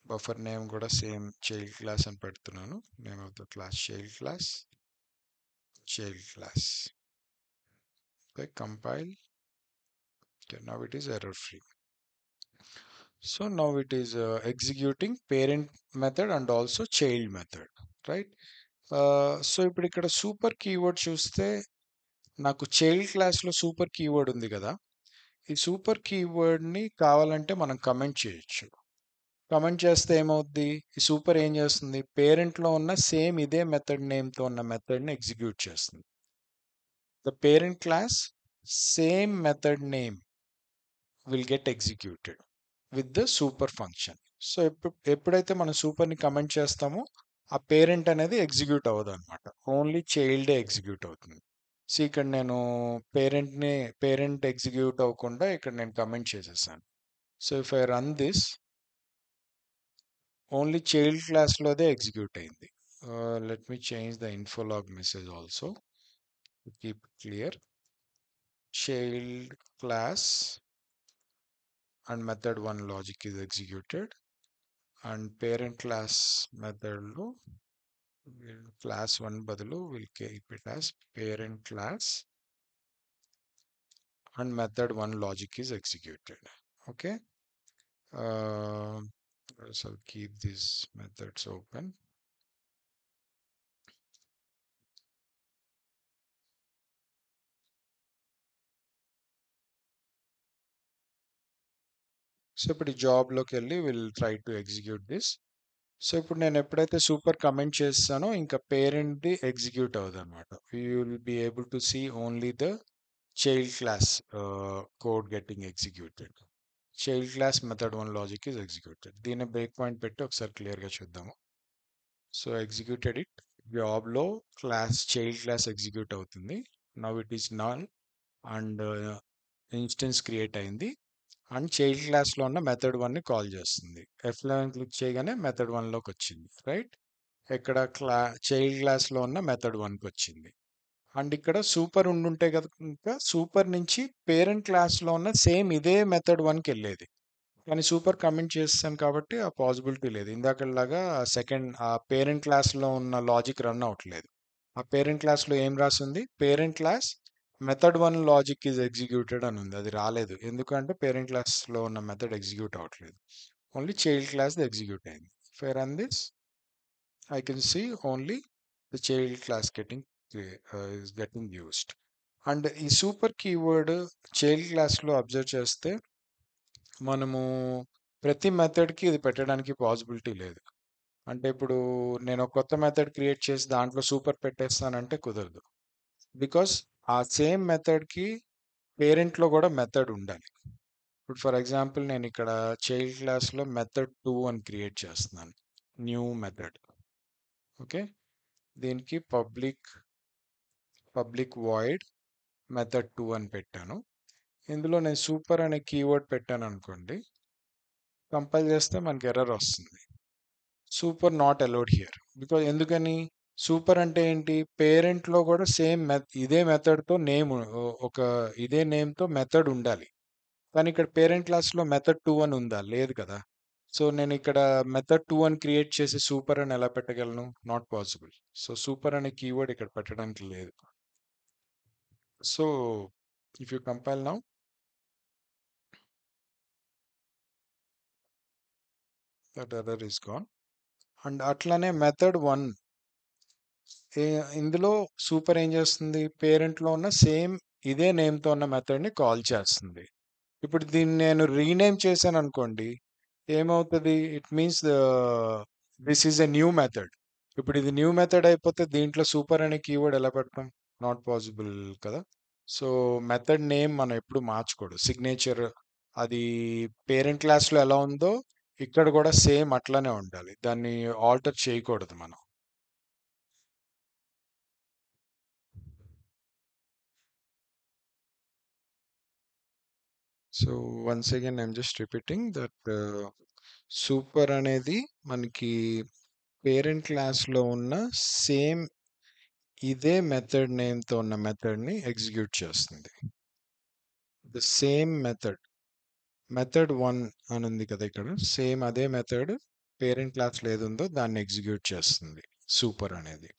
Buffer name కూడా సేమ్ చైల్డ్ క్లాస్ అని పెడుతున్నాను. Name of the class child class. Child class. Okay, compile. Okay, now it is error free. So now it is executing parent method and also child method, right? So ఇప్పుడు ఇక్కడ super keyword చూస్తే నాకు child క్లాస్లో super keyword ఉంది కదా. ఈ super కీవర్డ్ని కావాలంటే మనం కమెంట్ చేయొచ్చు. కమెంట్ చేస్తే ఏమవుద్ది? ఈ సూపర్ ఏం చేస్తుంది? పేరెంట్లో ఉన్న సేమ్ ఇదే మెథడ్ నేమ్తో ఉన్న మెథడ్ని ఎగ్జిక్యూట్ చేస్తుంది. The parent class same method name will get executed with the super function. So ఎప్పుడైతే మనం సూపర్ని కమెంట్ చేస్తామో ఆ పేరెంట్ అనేది ఎగ్జిక్యూట్ అవ్వదు అనమాట. ఓన్లీ చైల్డే ఎగ్జిక్యూట్ అవుతుంది. సో ఇక్కడ నేను పేరెంట్ ఎగ్జిక్యూట్ అవ్వకుండా ఇక్కడ నేను కమెంట్ చేసేసాను. So if I run this, only child క్లాస్లోదే ఎగ్జిక్యూట్ అయింది. Let me change the infolog message also to keep clear. Child class and method 1 logic is executed, and parent class method lo class 1 badalu will keep it as parent class and method 1 logic is executed. Okay, so I'll keep these methods open. So ఇప్పుడు ఈ జాబ్లోకి వెళ్ళి will try to execute this. So ఇప్పుడు నేను ఎప్పుడైతే super comment చేస్తానో ఇంకా పేరెంట్ది execute అవ్వదు అనమాట. You will be able to see only the child class code getting executed. Child class method 1 logic is executed. దీన్ని బ్రేక్ పాయింట్ పెట్టి ఒకసారి క్లియర్గా చూద్దాము. So executed it. జాబ్లో చైల్డ్ క్లాస్ ఎగ్జిక్యూట్ అవుతుంది. Now it is null and instance create అయింది and child క్లాస్లో ఉన్న మెథడ్ 1ని కాల్ చేస్తుంది. F11 క్లిక్ చేయగానే మెథడ్ 1లోకి వచ్చింది. రైట్, ఇక్కడ చైల్డ్ క్లాస్లో ఉన్న మెథడ్ 1కి వచ్చింది. అండ్ ఇక్కడ సూపర్ ఉండుంటే కనుక సూపర్ నుంచి పేరెంట్ క్లాస్లో ఉన్న సేమ్ ఇదే మెథడ్ 1కి వెళ్ళేది. కానీ సూపర్ కమెంట్ చేసేసాను కాబట్టి ఆ పాసిబిలిటీ లేదు. ఇందాకలాగా సెకండ్ ఆ పేరెంట్ క్లాస్‌లో ఉన్న లాజిక్ రన్ అవ్వట్లేదు. ఆ పేరెంట్ క్లాస్‌లో ఏం రాసుంది? Parent class method 1 logic is executed అని ఉంది. అది రాలేదు. ఎందుకంటే పేరెంట్ క్లాస్‌లో ఉన్న మెథడ్ ఎగ్జిక్యూట్ అవ్వట్లేదు. ఓన్లీ చైల్డ్ క్లాస్‌ది ఎగ్జిక్యూట్ అయింది. If I run this, I can see only the child class is getting used. And ఈ సూపర్ కీవర్డ్ చైల్డ్ క్లాస్‌లో అబ్జర్వ్ చేస్తే మనము ప్రతి మెథడ్‌కి ఇది పెట్టడానికి పాసిబిలిటీ లేదు. అంటే ఇప్పుడు నేను ఒక కొత్త మెథడ్ క్రియేట్ చేసి దాంట్లో సూపర్ పెట్టేస్తానంటే కుదరదు. బికాస్ ఆ సేమ్ మెథడ్‌కి పేరెంట్‌లో కూడా మెథడ్ ఉండాలి. ఇప్పుడు ఫర్ ఎగ్జాంపుల్ నేను ఇక్కడ చైల్డ్ క్లాస్‌లో మెథడ్ 2 అని క్రియేట్ చేస్తున్నాను. New method. ఓకే. దీనికి పబ్లిక్ వాయిడ్ మెథడ్ 2 అని పెట్టాను. ఇందులో నేను సూపర్ అనే కీవర్డ్ పెట్టాను అనుకోండి. కంపైల్ చేస్తే మనకి ఎర్రర్ వస్తుంది. Super not allowed here. ఎందుకని? సూపర్ అంటే ఏంటి? పేరెంట్‌లో కూడా సేమ్ ఇదే మెథడ్‌తో ఒక ఇదే నేమ్‌తో మెథడ్ ఉండాలి. కానీ ఇక్కడ పేరెంట్ క్లాస్‌లో మెథడ్ 2 అని ఉందా? లేదు కదా! సో, నేను ఇక్కడ మెథడ్ 2 అని క్రియేట్ చేసి సూపర్ అని ఎలా పెట్టగలను? Not possible. సో, సూపర్ అనే కీవర్డ్ ఇక్కడ పెట్టడానికి లేదు. So, if you compile now, that error is gone. And అట్లనే మెథడ్ 1 ఇందులో సూపర్ ఏం చేస్తుంది? పేరెంట్‌లో ఉన్న సేమ్ ఇదే నేమ్‌తో ఉన్న మెథడ్‌ని కాల్ చేస్తుంది. ఇప్పుడు దీన్ని నేను రీనేమ్ చేశాననుకోండి, ఏమవుతది? It means this is a new method. ఇప్పుడు ఇది న్యూ మెథడ్ అయిపోతే దీంట్లో సూపర్ అనే కీవర్డ్ ఎలా పెడతాం? నాట్ పాసిబుల్ కదా! సో, మెథడ్ నేమ్ మనం ఎప్పుడు మార్చకూడదు. సిగ్నేచర్ అది పేరెంట్ క్లాస్‌లో ఎలా ఉందో ఇక్కడ కూడా సేమ్ అట్లనే ఉండాలి. దాన్ని ఆల్టర్ చేయకూడదు మనం. So once again I'm just repeating that super అనేది మనకి పేరెంట్ క్లాస్లో ఉన్న సేమ్ ఇదే మెథడ్ నేమ్తో ఉన్న మెథడ్ని ఎగ్జిక్యూట్ చేస్తుంది. ద సేమ్ మెథడ్ 1 అని ఉంది కదా ఇక్కడ, సేమ్ అదే మెథడ్ పేరెంట్ క్లాస్లో ఏది ఉందో దాన్ని ఎగ్జిక్యూట్ చేస్తుంది సూపర్ అనేది.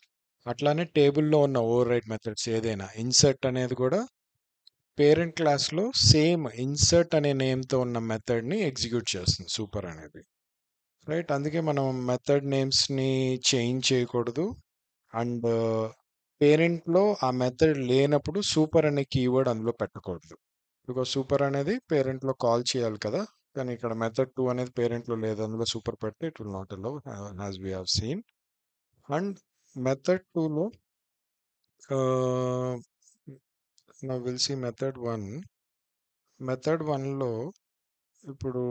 అట్లానే టేబుల్లో ఉన్న ఓవర్ రైట్ మెథడ్స్ ఏదైనా ఇన్సర్ట్ అనేది కూడా పేరెంట్ క్లాస్లో సేమ్ ఇన్సర్ట్ అనే నేమ్తో ఉన్న మెథడ్ని ఎగ్జిక్యూట్ చేస్తుంది సూపర్ అనేది. రైట్, అందుకే మనం మెథడ్ నేమ్స్ని చేంజ్ చేయకూడదు. అండ్ పేరెంట్లో ఆ మెథడ్ లేనప్పుడు సూపర్ అనే కీవర్డ్ అందులో పెట్టకూడదు. బికాస్ సూపర్ అనేది పేరెంట్లో కాల్ చేయాలి కదా, కానీ ఇక్కడ మెథడ్ 2 అనేది పేరెంట్లో లేదు, అందులో సూపర్ పెడితే it will not allow as we have seen. And method 2లో నా విల్ సీ మెథడ్ 1లో ఇప్పుడు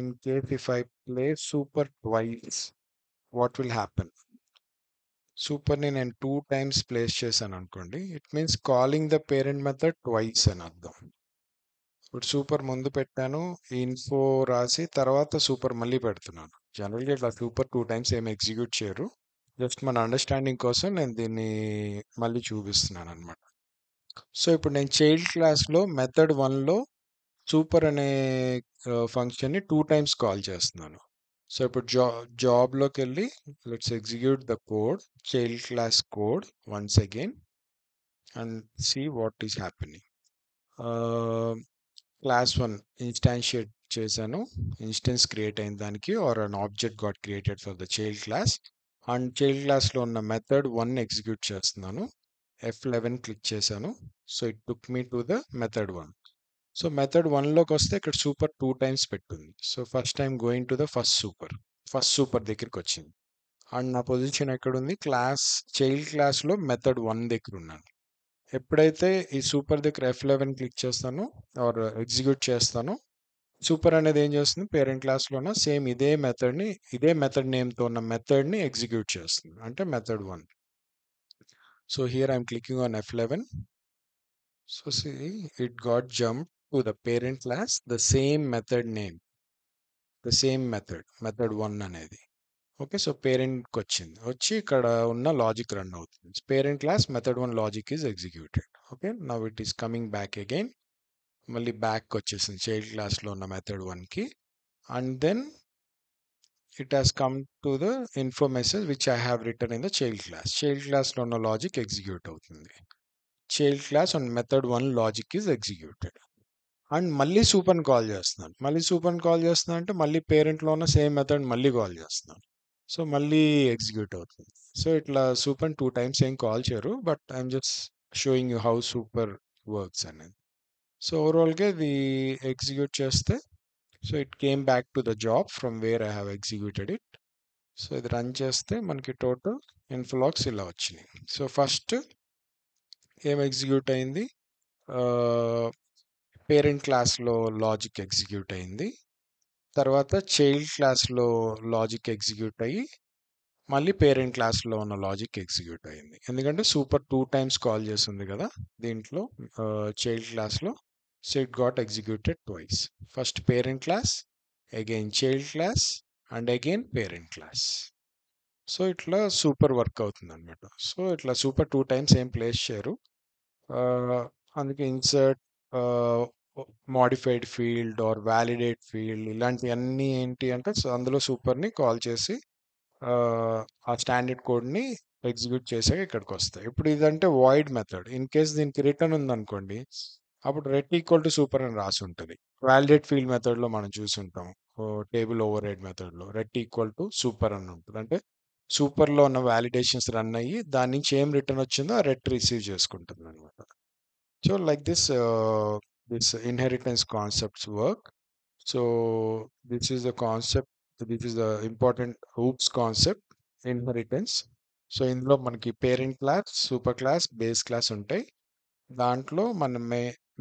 in case if I play super twice, what will happen? సూపర్ని నేను 2 టైమ్స్ ప్లేస్ చేశాను అనుకోండి, it means calling the parent method twice అని అర్థం. ఇప్పుడు సూపర్ ముందు పెట్టాను, ఇన్ఫో రాసి తర్వాత సూపర్ మళ్ళీ పెడుతున్నాను. జనరల్గా ఇట్లా సూపర్ 2 టైమ్స్ ఏమి ఎగ్జిక్యూట్ చేయరు. జస్ట్ మన అండర్స్టాండింగ్ కోసం నేను దీన్ని మళ్ళీ చూపిస్తున్నాను అనమాట. సో ఇప్పుడు నేను చైల్డ్ క్లాస్లో మెథడ్ 1లో సూపర్ అనే ఫంక్షన్ని 2 టైమ్స్ కాల్ చేస్తున్నాను. సో ఇప్పుడు జాబ్లోకి వెళ్ళి let's execute the code, child class code once again and see what is happening. Class 1 instantiate చేశాను, ఇన్స్టెన్స్ క్రియేట్ అయిన దానికి or an object got created for the child class. And child క్లాస్లో ఉన్న method 1 execute చేస్తున్నాను. F11 click చేశాను. So it took me to the method 1. So method 1లోకి వస్తే ఇక్కడ సూపర్ 2 టైమ్స్ పెట్టుంది. So first time going to the first super దగ్గరికి వచ్చింది. అండ్ నా పొజిషన్ ఎక్కడుంది? చైల్డ్ క్లాస్లో మెథడ్ 1 దగ్గర ఉన్నాను. ఎప్పుడైతే ఈ సూపర్ దగ్గర F11 క్లిక్ చేస్తానో ఆర్ ఎగ్జిక్యూట్ చేస్తానో, సూపర్ అనేది ఏం చేస్తుంది? పేరెంట్ క్లాస్లోన సేమ్ ఇదే మెథడ్ నేమ్తో ఉన్న మెథడ్ని ఎగ్జిక్యూట్ చేస్తుంది, అంటే method 1. So here I'm clicking on F11. So see, it got jumped to the parent class, the same method name, the same method 1 అనేది. ఓకే, సో పేరెంట్కి వచ్చి ఇక్కడ ఉన్న లాజిక్ రన్ అవుతుంది. Parent class method 1 logic is executed. Okay, now it is coming back again. మళ్ళీ back వచ్చేసింది child క్లాస్లో ఉన్న method 1కి. and then it has come to the info message which I have written in the child class. Child class లో ఉన్న logic execute అవుతుంది. child class on method 1 logic is executed. And మళ్ళీ సూపర్ని call చేస్తున్నాను. మళ్ళీ సూపర్ని call చేస్తున్నా అంటే మళ్ళీ పేరెంట్లో ఉన్న సేమ్ మెథడ్ మళ్ళీ కాల్ చేస్తున్నాను. సో మళ్ళీ ఎగ్జిక్యూట్ అవుతుంది. సో ఇట్లా సూపర్ 2 times ఏం కాల్ చేయరు, but I'm just showing you how super works అనేది. సో ఓవరాల్గా ఇది ఎగ్జిక్యూట్ చేస్తే so it came back to the job from where I have executed it. So ఇది రన్ చేస్తే మనకి టోటల్ ఇన్ఫ్లాక్స్ ఇలా వచ్చినాయి. సో ఫస్ట్ ఏం ఎగ్జిక్యూట్ అయింది, పేరెంట్ క్లాస్లో లాజిక్ ఎగ్జిక్యూట్ అయింది. తర్వాత చైల్డ్ క్లాస్లో లాజిక్ ఎగ్జిక్యూట్ అయ్యి మళ్ళీ పేరెంట్ క్లాస్లో ఉన్న లాజిక్ ఎగ్జిక్యూట్ అయింది. ఎందుకంటే సూపర్ 2 times కాల్ చేస్తుంది కదా దీంట్లో చైల్డ్ క్లాస్లో. So it got executed twice. First parent class, again child class, and again parent class. So ఇట్లా సూపర్ వర్క్ అవుతుంది అనమాట. సో ఇట్లా సూపర్ 2 times ఏం ప్లేస్ చేయరు. అందుకే insert, modified field or validate field ఇలాంటివన్నీ ఏంటి అంటే అందులో సూపర్ని కాల్ చేసి ఆ స్టాండర్డ్ కోడ్ని ఎగ్జిక్యూట్ చేసాక ఇక్కడికి వస్తాయి. ఇప్పుడు ఇదంటే వాయిడ్ మెథడ్. ఇన్ కేస్ దీనికి రిటర్న్ ఉందనుకోండి, అప్పుడు రెట్ ఈక్వల్ టు సూపర్ అని రాసి ఉంటుంది. వ్యాలిడేట్ ఫీల్డ్ మెథడ్లో మనం చూసుంటాం, టేబుల్ ఓవర్ రైడ్ మెథడ్లో రెట్ ఈక్వల్ టు సూపర్ అని ఉంటుంది. అంటే సూపర్లో ఉన్న వ్యాలిడేషన్స్ రన్ అయ్యి దాని నుంచి ఏం రిటర్న్ వచ్చిందో ఆ రెట్ రిసీవ్ చేసుకుంటుంది అనమాట. So like this inheritance concepts work. So this is the concept. This is the important OOPS concept, inheritance. So ఇందులో మనకి parent class, super class, base class ఉంటాయి. దాంట్లో మన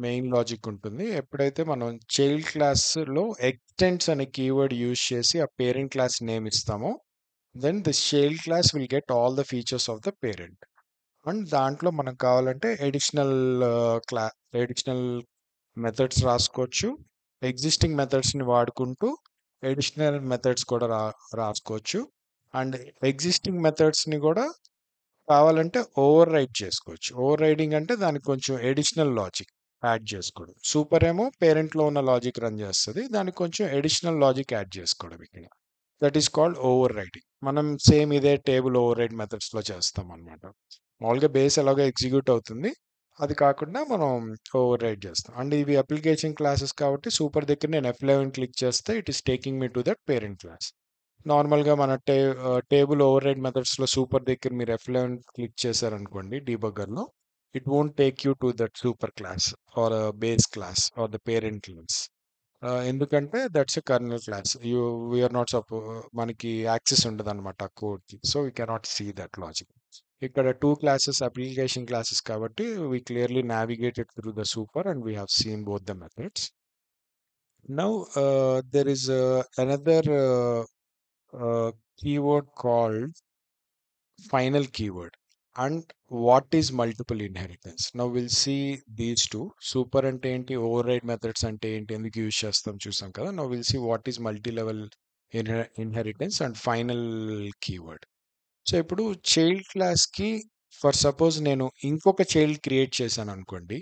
మెయిన్ లాజిక్ ఉంటుంది. ఎప్పుడైతే మనం చైల్డ్ క్లాస్లో ఎక్స్టెండ్స్ అనే కీవర్డ్ యూజ్ చేసి ఆ పేరెంట్ క్లాస్ నేమ్ ఇస్తామో, then this child class will get all the features of the parent. And దాంట్లో మనకు కావాలంటే ఎడిషనల్ మెథడ్స్ రాసుకోవచ్చు. ఎగ్జిస్టింగ్ మెథడ్స్ని వాడుకుంటూ ఎడిషనల్ మెథడ్స్ కూడా రాసుకోవచ్చు. అండ్ ఎగ్జిస్టింగ్ మెథడ్స్ని కూడా కావాలంటే ఓవర్ రైడ్ చేసుకోవచ్చు. ఓవర్ రైడింగ్ అంటే దానికి కొంచెం ఎడిషనల్ లాజిక్ యాడ్ చేసుకోవడం. సూపర్ ఏమో పేరెంట్లో ఉన్న లాజిక్ రన్ చేస్తుంది, దానికి కొంచెం ఎడిషనల్ లాజిక్ యాడ్ చేసుకోవడం ఇక్కడ. That is called over riding. మనం సేమ్ ఇదే టేబుల్ ఓవర్ రైడ్ మెథడ్స్లో చేస్తాం అనమాట. మామూలుగా బేస్ ఎలాగో ఎగ్జిక్యూట్ అవుతుంది, అది కాకుండా మనం ఓవర్ రైడ్ చేస్తాం. అండ్ ఇవి అప్లికేషన్ క్లాసెస్ కాబట్టి సూపర్ దగ్గర నేను F11 క్లిక్ చేస్తే it is taking me to that parent class. నార్మల్గా మన టేబుల్ ఓవర్ రైడ్ మెథడ్స్లో సూపర్ దగ్గర మీరు F11 క్లిక్ చేశారనుకోండి డీబగ్గర్లో, it won't take you to that super class or base class or the parent class. ఎందుకంటే that's a kernel class. We're not మనకి access ఉండదు అనమాట ఆ కోడ్కి. So we cannot see that logic. ఇక్కడ 2 classes అప్లికేషన్ క్లాసెస్ కాబట్టి we clearly navigated through the super and we have seen both the methods. Now there is another keyword called final keyword, and what is multiple inheritance. Now we'll see these two. Super అంటే ఏంటి, override methods అంటే ఏంటి, ఎందుకు use చేస్తాం చూసాం కదా. Now we'll see what is multi-level inheritance and final keyword. So ఇప్పుడు child క్లాస్కి ఫర్ సపోజ్ నేను ఇంకొక చైల్డ్ క్రియేట్ చేశాను అనుకోండి.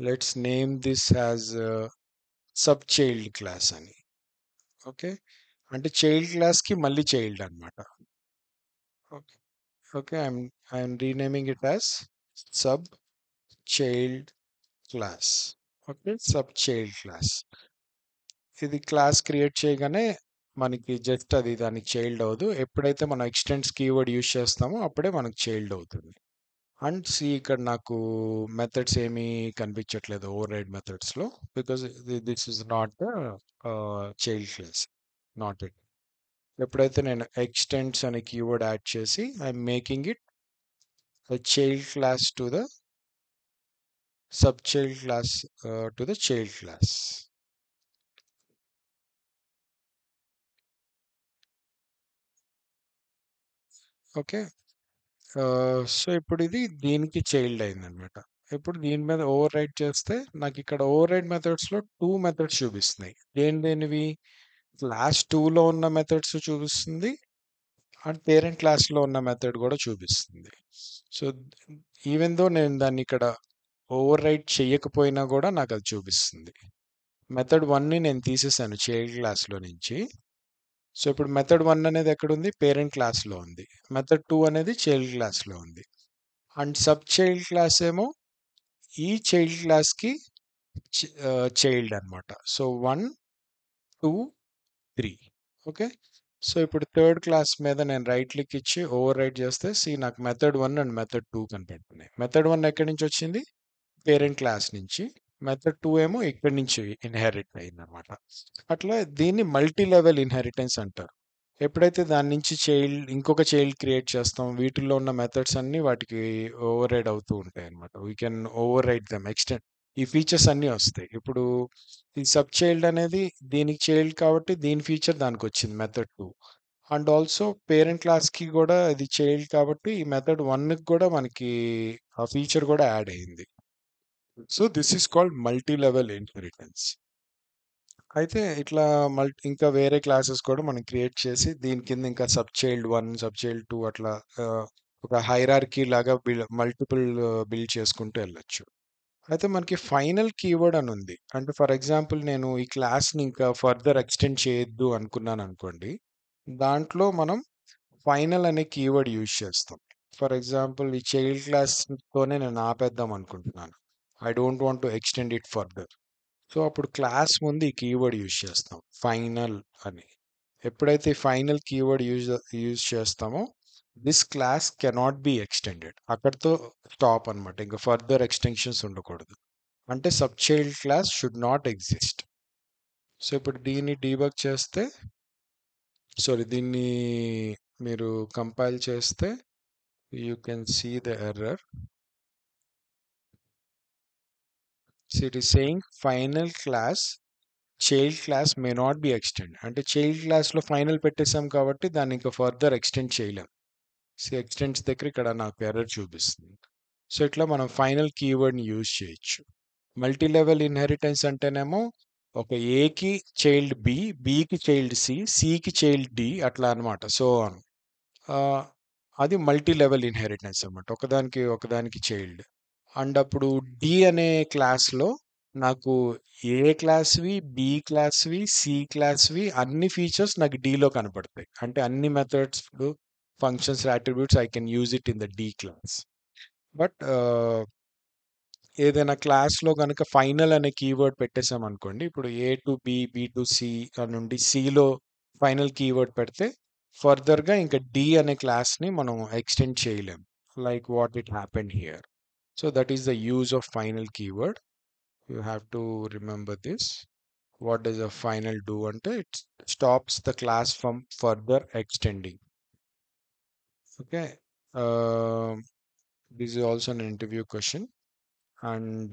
Let's name this as sub child class అని. ఓకే, అంటే చైల్డ్ క్లాస్కి మళ్ళీ చైల్డ్ అనమాట. Okay okay I'm renaming it as sub child class. Okay, sub child class. ఇది క్లాస్ క్రియేట్ చేయగానే మనకి జస్ట్ అది దానికి చైల్డ్ అవ్వదు. ఎప్పుడైతే మనం ఎక్స్టెండ్స్ కీవర్డ్ యూజ్ చేస్తామో అప్పుడే మనకు చైల్డ్ అవుతుంది. అండ్ సి ఇక్కడ నాకు మెథడ్స్ ఏమీ కనిపించట్లేదు ఓవర్ రైడ్ మెథడ్స్లో, because this is not the child class, not it. ఎప్పుడైతే నేను ఎక్స్టెండ్స్ అనే కీవర్డ్ యాడ్ చేసి I'm making it child class to the sub child class to the child class. Okay, so ఇప్పుడు ఇది దీనికి చైల్డ్ అయిందనమాట. ఇప్పుడు దీని మీద ఓవర్ రైడ్ చేస్తే నాకు ఇక్కడ ఓవర్ రైడ్ మెథడ్స్లో 2 మెథడ్స్ చూపిస్తున్నాయి. దేనివి, క్లాస్ 2లో ఉన్న మెథడ్స్ చూపిస్తుంది అండ్ పేరెంట్ క్లాస్లో ఉన్న మెథడ్ కూడా చూపిస్తుంది. సో ఈవెన్ దో నేను దాన్ని ఇక్కడ ఓవర్ రైడ్ చేయకపోయినా కూడా నాకు అది చూపిస్తుంది. మెథడ్ 1ని నేను తీసేసాను చైల్డ్ క్లాస్‌లో నుంచి. సో, ఇప్పుడు మెథడ్ 1 అనేది ఎక్కడుంది? పేరెంట్ క్లాస్‌లో ఉంది. మెథడ్ 2 అనేది చైల్డ్ క్లాస్‌లో ఉంది. అండ్ సబ్ చైల్డ్ క్లాస్ ఏమో ఈ చైల్డ్ క్లాస్‌కి చైల్డ్ అన్నమాట. So, 1, 2, 3 okay. సో, ఇప్పుడు థర్డ్ క్లాస్ మీద నేను రైట్ క్లిక్ ఇచ్చి ఓవర్ రైట్ చేస్తే నాకు మెథడ్ 1 అండ్ మెథడ్ 2 కనపడుతున్నాయి. మెథడ్ 1 ఎక్కడి నుంచి వచ్చింది? పేరెంట్ క్లాస్ నుంచి. మెథడ్ 2 ఏమో ఇక్కడి నుంచి ఇన్హెరిట్ అయిందనమాట. అట్లా దీన్ని మల్టీ లెవెల్ ఇన్హెరిటెన్స్ అంటారు. ఎప్పుడైతే దాని నుంచి ఇంకొక చైల్డ్ క్రియేట్ చేస్తాం, వీటిల్లో ఉన్న మెథడ్స్ అన్నీ వాటికి ఓవర్ రైడ్ అవుతూ ఉంటాయి అనమాట. We can override them extend. ఈ ఫీచర్స్ అన్నీ వస్తాయి. ఇప్పుడు ఈ సబ్ చైల్డ్ అనేది దీనికి చైల్డ్ కాబట్టి దీని ఫీచర్ దానికి వచ్చింది మెథడ్ 2. అండ్ ఆల్సో పేరెంట్ క్లాస్కి కూడా ఇది చైల్డ్ కాబట్టి ఈ మెథడ్ 1కి కూడా మనకి ఆ ఫీచర్ కూడా యాడ్ అయింది. So this is called multi level inheritance. అయితే ఇట్లా ఇంకా వేరే క్లాసెస్ కూడా మనం క్రియేట్ చేసి దీని కింద ఇంకా సబ్ చైల్డ్ 1, సబ్ చైల్డ్ 2 అట్లా ఒక హైరార్కీ లాగా మల్టిపుల్ బిల్డ్ చేసుకుంటూ వెళ్ళొచ్చు. అయితే మనకి ఫైనల్ కీవర్డ్ అని ఉంది. అంటే ఫర్ ఎగ్జాంపుల్ నేను ఈ క్లాస్‌ని ఇంకా ఫర్దర్ ఎక్స్టెండ్ చేయొద్దు అనుకున్నాను అనుకోండి. దాంట్లో మనం ఫైనల్ అనే కీవర్డ్ యూజ్ చేస్తాం. ఫర్ ఎగ్జాంపుల్ ఈ చైల్డ్ క్లాస్‌తోనే నేను ఆపేద్దాం అనుకుంటున్నాను. I don't want to extend it further. So అప్పుడు క్లాస్ ముందు ఈ కీవర్డ్ యూజ్ చేస్తాం ఫైనల్ అని. ఎప్పుడైతే ఫైనల్ కీవర్డ్ యూజ్ చేస్తామో this class cannot be extended, అక్కడితో స్టాప్ అనమాట. ఇంకా ఫర్దర్ ఎక్స్టెన్షన్స్ ఉండకూడదు. అంటే sub child class should not exist. So ఇప్పుడు దీన్ని డీబగ్ చేస్తే, సారీ, దీన్ని మీరు కంపైల్ చేస్తే you can see the error. So it is saying final class child class may not be extend. అంటే చైల్డ్ క్లాస్లో ఫైనల్ పెట్టేసాం కాబట్టి దాన్ని ఇంకా ఫర్దర్ ఎక్స్టెండ్ చేయలేం. సో ఎక్స్టెండ్స్ దగ్గర ఇక్కడ నాకు ఎర్రర్ చూపిస్తుంది. సో ఇట్లా మనం ఫైనల్ కీవర్డ్ని యూజ్ చేయొచ్చు. మల్టీ లెవెల్ ఇన్హెరిటెన్స్ అంటేనేమో ఒక ఏకి చైల్డ్ బి, బికి చైల్డ్ సి, సికి చైల్డ్ డి అట్లా అనమాట. So on. అది మల్టీ లెవెల్ ఇన్హెరిటెన్స్ అనమాట. ఒకదానికి ఒకదానికి చైల్డ్. అండ్ అప్పుడు డి అనే క్లాస్లో నాకు ఏ క్లాస్వి, బి క్లాస్వి, సి క్లాస్వి అన్ని ఫీచర్స్ నాకు డిలో కనపడతాయి. అంటే అన్ని methods, functions, attributes I can use it in the D class. But ఏదైనా క్లాస్లో కనుక ఫైనల్ అనే కీవర్డ్ పెట్టేసాం అనుకోండి, ఇప్పుడు A to B, B to C నుండి సిలో ఫైనల్ కీవర్డ్ పెడితే ఫర్దర్గా ఇంకా డి అనే క్లాస్ని మనం ఎక్స్టెండ్ చేయలేం, like what it happened here. So that is the use of final keyword. You have to remember this. What does a final do? Ante it stops the class from further extending. Okay. This is also an interview question. And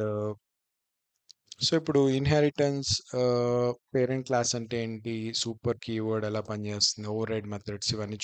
so ఇప్పుడు inheritance, parent class అంటే ఏంటి, super keyword ఎలా పనిచేస్తుంది, over ride methods, ఇవన్నీ